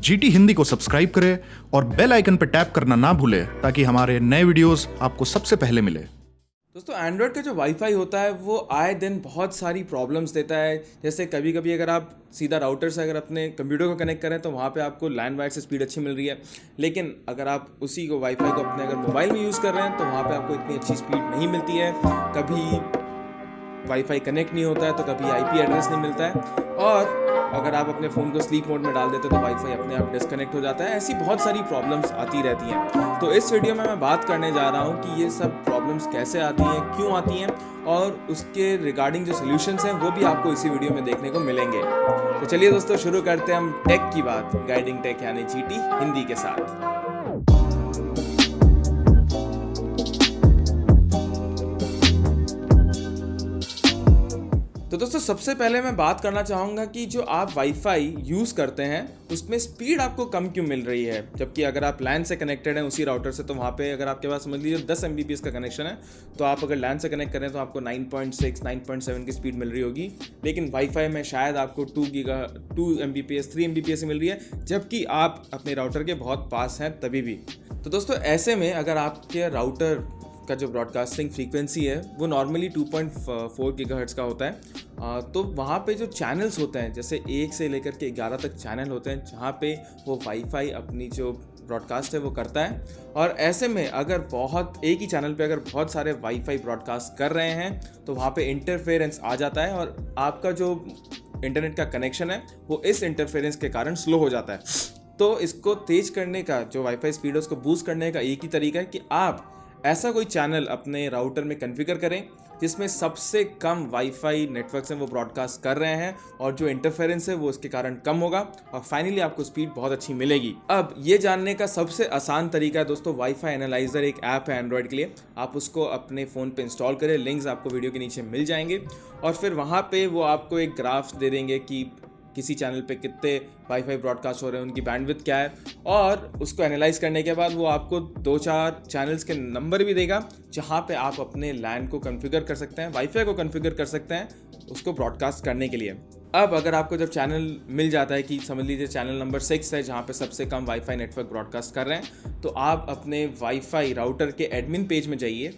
GT Hindi को subscribe करें और बेल आइकन पर टैप करना ना भूलें ताकि हमारे नए वीडियोस आपको सबसे पहले मिले। दोस्तों एंड्रॉयड का जो वाईफाई होता है वो आए दिन बहुत सारी प्रॉब्लम्स देता है। जैसे कभी कभी अगर आप सीधा राउटर से अगर अपने कंप्यूटर को कनेक्ट करें तो वहाँ पे आपको लैंड वायर से स्पीड अच्छी मिल रही है, लेकिन अगर आप उसी को वाईफाई को अपने अगर मोबाइल में यूज़ कर रहे हैं तो वहाँ पे आपको इतनी अच्छी स्पीड नहीं मिलती है। कभी वाईफाई कनेक्ट नहीं होता है तो कभी आईपी एड्रेस नहीं मिलता है, और अगर आप अपने फ़ोन को स्लीप मोड में डाल देते तो वाईफाई अपने आप डिस्कनेक्ट हो जाता है। ऐसी बहुत सारी प्रॉब्लम्स आती रहती हैं। तो इस वीडियो में मैं बात करने जा रहा हूँ कि ये सब प्रॉब्लम्स कैसे आती हैं, क्यों आती हैं, और उसके रिगार्डिंग जो सोल्यूशंस हैं वो भी आपको इसी वीडियो में देखने को मिलेंगे। तो चलिए दोस्तों शुरू करते हैं हम टेक की बात, गाइडिंग टेक यानी जीटी हिंदी के साथ। तो दोस्तों सबसे पहले मैं बात करना चाहूँगा कि जो आप वाईफाई यूज़ करते हैं उसमें स्पीड आपको कम क्यों मिल रही है, जबकि अगर आप लैन से कनेक्टेड हैं उसी राउटर से तो वहाँ पे अगर आपके पास समझ लीजिए 10 Mbps का कनेक्शन है तो आप अगर लैन से कनेक्ट करें तो आपको 9.6 9.7 की स्पीड मिल रही होगी, लेकिन वाईफाई में शायद आपको 2 Mbps 3 Mbps मिल रही है, जबकि आप अपने राउटर के बहुत पास हैं तभी भी। तो दोस्तों ऐसे में अगर आपके राउटर का जो ब्रॉडकास्टिंग फ्रीक्वेंसी है वो नॉर्मली 2.4 गीगाहर्ट्ज़ का होता है, तो वहाँ पे जो चैनल्स होते हैं जैसे 1 से लेकर के 11 तक चैनल होते हैं जहाँ पे वो वाईफाई अपनी जो ब्रॉडकास्ट है वो करता है। और ऐसे में अगर बहुत एक ही चैनल पे अगर बहुत सारे वाईफाई ब्रॉडकास्ट कर रहे हैं तो वहाँ पे इंटरफेरेंस आ जाता है और आपका जो इंटरनेट का कनेक्शन है वो इस इंटरफेरेंस के कारण स्लो हो जाता है। तो इसको तेज करने का जो वाईफाई स्पीड है उसको बूस्ट करने का एक ही तरीका है कि आप ऐसा कोई चैनल अपने राउटर में कॉन्फ़िगर करें जिसमें सबसे कम वाईफाई नेटवर्क से वो ब्रॉडकास्ट कर रहे हैं और जो इंटरफेरेंस है वो उसके कारण कम होगा और फाइनली आपको स्पीड बहुत अच्छी मिलेगी। अब ये जानने का सबसे आसान तरीका है दोस्तों, वाईफाई एनालाइजर एक ऐप है एंड्रॉयड के लिए, आप उसको अपने फ़ोन पे इंस्टॉल करें, लिंक्स आपको वीडियो के नीचे मिल जाएंगे, और फिर वहाँ पे वो आपको एक ग्राफ दे देंगे कि किसी चैनल पे कितने वाईफाई ब्रॉडकास्ट हो रहे हैं, उनकी बैंडविड्थ क्या है, और उसको एनालाइज करने के बाद वो आपको 2-4 चैनल्स के नंबर भी देगा जहाँ पे आप अपने लैन को कॉन्फ़िगर कर सकते हैं, वाईफाई को कॉन्फ़िगर कर सकते हैं उसको ब्रॉडकास्ट करने के लिए। अब अगर आपको जब चैनल मिल जाता है कि समझ लीजिए चैनल नंबर 6 है जहाँ पे सबसे कम वाईफाई नेटवर्क ब्रॉडकास्ट कर रहे हैं, तो आप अपने वाईफाई राउटर के एडमिन पेज में जाइए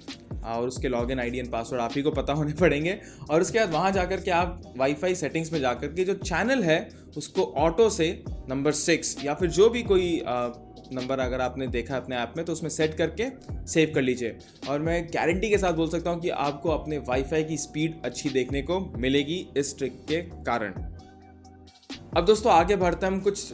और उसके लॉगिन आईडी एंड पासवर्ड आप ही को पता होने पड़ेंगे, और उसके बाद वहाँ जाकर के आप वाईफाई सेटिंग्स में जाकर के जो चैनल है उसको ऑटो से नंबर 6 या फिर जो भी कोई नंबर अगर आपने देखा अपने ऐप में तो उसमें सेट करके सेव कर लीजिए, और मैं गारंटी के साथ बोल सकता हूँ कि आपको अपने वाईफाई की स्पीड अच्छी देखने को मिलेगी इस ट्रिक के कारण। अब दोस्तों आगे बढ़ते हैं हम कुछ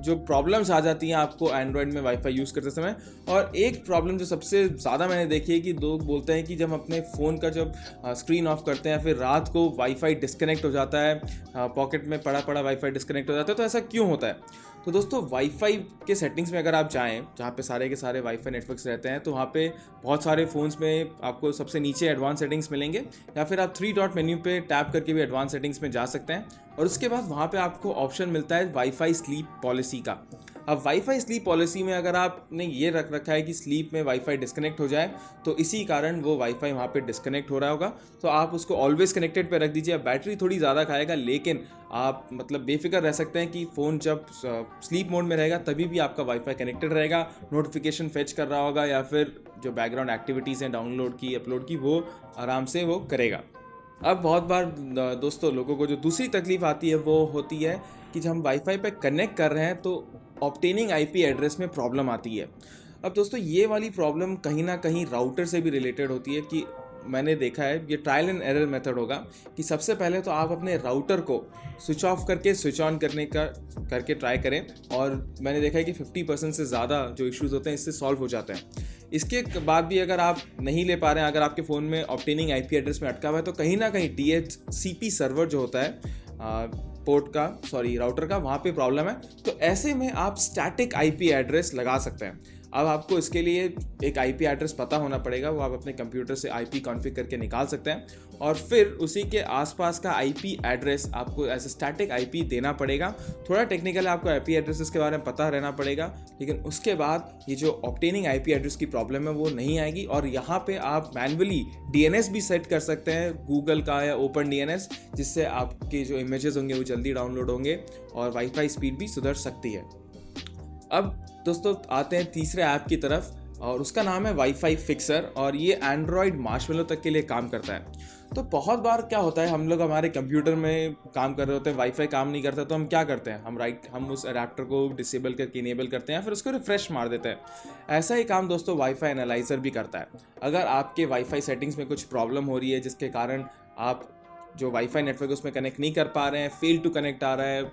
जो प्रॉब्लम्स आ जाती हैं आपको एंड्रॉयड में वाईफाई यूज़ करते समय। और एक प्रॉब्लम जो सबसे ज़्यादा मैंने देखी है कि लोग बोलते हैं कि जब अपने फ़ोन का जब स्क्रीन ऑफ करते हैं फिर रात को वाईफाई डिस्कनेक्ट हो जाता है, पॉकेट में पड़ा पड़ा वाईफाई डिस्कनेक्ट हो जाता है। तो ऐसा क्यों होता है? तो दोस्तों वाईफाई के सेटिंग्स में अगर आप जाएँ जहाँ पे सारे के सारे वाईफाई नेटवर्क्स रहते हैं तो वहाँ पे बहुत सारे फ़ोन्स में आपको सबसे नीचे एडवांस सेटिंग्स मिलेंगे, या फिर आप 3 डॉट मेन्यू पे टैप करके भी एडवांस सेटिंग्स में जा सकते हैं, और उसके बाद वहाँ पे आपको ऑप्शन मिलता है वाईफाई स्लीप पॉलिसी का। अब वाईफाई स्लीप पॉलिसी में अगर आपने ये रख रखा है कि स्लीप में वाईफाई डिस्कनेक्ट हो जाए तो इसी कारण वो वाईफाई वहाँ पे डिस्कनेक्ट हो रहा होगा, तो आप उसको ऑलवेज कनेक्टेड पे रख दीजिए। बैटरी थोड़ी ज़्यादा खाएगा लेकिन आप मतलब बेफिक्र रह सकते हैं कि फ़ोन जब स्लीप मोड में रहेगा तभी भी आपका वाईफाई कनेक्टेड रहेगा, नोटिफिकेशन फेच कर रहा होगा या फिर जो बैकग्राउंड एक्टिविटीज़ हैं डाउनलोड की अपलोड की वो आराम से वो करेगा। अब बहुत बार दोस्तों लोगों को जो दूसरी तकलीफ आती है वो होती है कि जब हम वाईफाई पे कनेक्ट कर रहे हैं तो ऑब्टेनिंग आईपी एड्रेस में प्रॉब्लम आती है। अब दोस्तों ये वाली प्रॉब्लम कहीं ना कहीं राउटर से भी रिलेटेड होती है कि मैंने देखा है ये ट्रायल एंड एरर मेथड होगा कि सबसे पहले तो आप अपने राउटर को स्विच ऑफ करके स्विच ऑन करके ट्राई करें, और मैंने देखा है कि 50% से ज़्यादा जो इश्यूज़ होते हैं इससे सॉल्व हो जाते हैं। इसके बाद भी अगर आप नहीं ले पा रहे हैं, अगर आपके फ़ोन में ऑब्टेनिंग आईपी एड्रेस में अटका हुआ है तो कहीं ना कहीं DHCP सर्वर जो होता है राउटर का, वहाँ पे प्रॉब्लम है। तो ऐसे में आप स्टैटिक आईपी एड्रेस लगा सकते हैं। अब आपको इसके लिए एक आईपी एड्रेस पता होना पड़ेगा, वो आप अपने कंप्यूटर से आईपी कॉन्फ़िगर करके निकाल सकते हैं, और फिर उसी के आसपास का आईपी एड्रेस आपको एज ए स्टैटिक आईपी देना पड़ेगा। थोड़ा टेक्निकल है, आपको आईपी एड्रेसेस के बारे में पता रहना पड़ेगा, लेकिन उसके बाद ये जो ऑब्टेनिंग आईपी एड्रेस की प्रॉब्लम है वो नहीं आएगी। और यहाँ पे आप मैन्युअली डीएनएस भी सेट कर सकते हैं, गूगल का या ओपन डीएनएस, जिससे आपके जो इमेजेस होंगे वो जल्दी डाउनलोड होंगे और वाईफाई स्पीड भी सुधर सकती है। अब दोस्तों आते हैं तीसरे ऐप की तरफ और उसका नाम है वाईफाई फिक्सर और ये एंड्रॉयड मार्शमेलो तक के लिए काम करता है। तो बहुत बार क्या होता है, हम लोग हमारे कंप्यूटर में काम कर रहे होते हैं, वाईफाई काम नहीं करता तो हम क्या करते हैं, हम उस अडेप्टर को डिसेबल करके इनेबल करते हैं, फिर उसको रिफ्रेश मार देते हैं। ऐसा ही काम दोस्तों वाईफाई एनालाइजर भी करता है। अगर आपके वाईफाई सेटिंग्स में कुछ प्रॉब्लम हो रही है जिसके कारण आप जो वाईफाई नेटवर्क उसमें कनेक्ट नहीं कर पा रहे हैं, फेल टू कनेक्ट आ रहा है,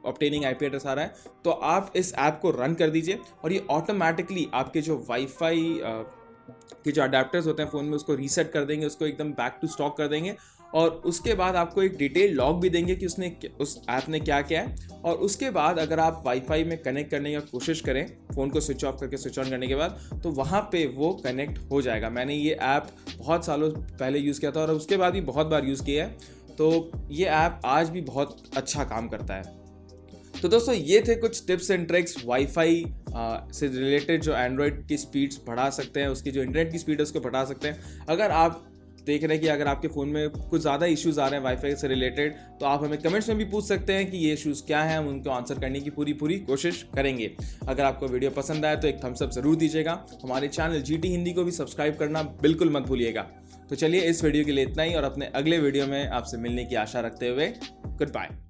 ऑब्टेनिंग आईपी एड्रेस आ रहा है, तो आप इस ऐप को रन कर दीजिए और ये ऑटोमेटिकली आपके जो वाईफाई के जो अडेप्टर्स होते हैं फ़ोन में उसको रीसेट कर देंगे, उसको एकदम बैक टू स्टॉक कर देंगे और उसके बाद आपको एक डिटेल लॉग भी देंगे कि उस ऐप ने क्या किया है। और उसके बाद अगर आप वाईफाई में कनेक्ट करने की कोशिश करें फ़ोन को स्विच ऑफ करके स्विच ऑन करने के बाद, तो वहाँ पे वो कनेक्ट हो जाएगा। मैंने ये ऐप बहुत सालों पहले यूज़ किया था और उसके बाद भी बहुत बार यूज़ किया है, तो ये ऐप आज भी बहुत अच्छा काम करता है। तो दोस्तों ये थे कुछ टिप्स एंड ट्रिक्स वाईफाई से रिलेटेड जो एंड्रॉयड की स्पीड्स बढ़ा सकते हैं, उसकी जो इंटरनेट की स्पीड है उसको बढ़ा सकते हैं। अगर आप देख रहे हैं कि अगर आपके फ़ोन में कुछ ज़्यादा इश्यूज़ आ रहे हैं वाईफाई से रिलेटेड, तो आप हमें कमेंट्स में भी पूछ सकते हैं कि ये इश्यूज़ क्या हैं, हम उनको आंसर करने की पूरी कोशिश करेंगे। अगर आपको वीडियो पसंद आए तो एक थम्स अप ज़रूर दीजिएगा। हमारे चैनल GT हिंदी को भी सब्सक्राइब करना बिल्कुल मत भूलिएगा। तो चलिए इस वीडियो के लिए इतना ही और अपने अगले वीडियो में आपसे मिलने की आशा रखते हुए गुड बाय।